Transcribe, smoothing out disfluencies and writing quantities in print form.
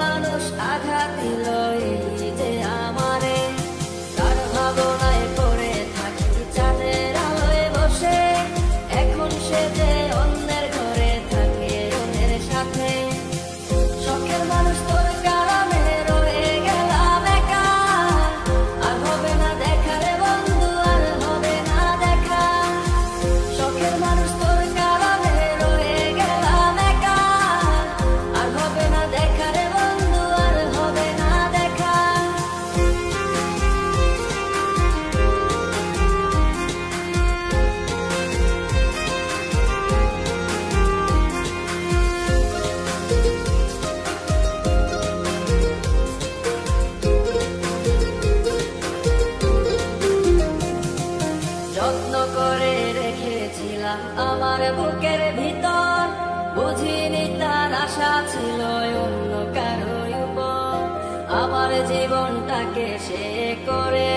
মানুষ আঘাত দিল এই যে আমারে, তার ভাবনায় পড়ে থাকি চাঁদের আলোয় বসে। এখন সে যে অন্যের ঘরে থাকে অন্যের সাথে। শখের মানুষ তোর কারণে রয়ে গেলাম একা, আর হবে না দেখা রে বন্ধু, আর হবে না দেখা। শখের মানুষ তোর কারণে রয়ে গেলাম একা, আর হবে না দেখা রে বন্ধু, আর হবে না দেখা। যত্ন করে রেখেছিলাম আমার বুকের ভিতর, বুঝিনি তার আশা ছিল অন্য কারো উপর। আমার জীবনটাকে সে করে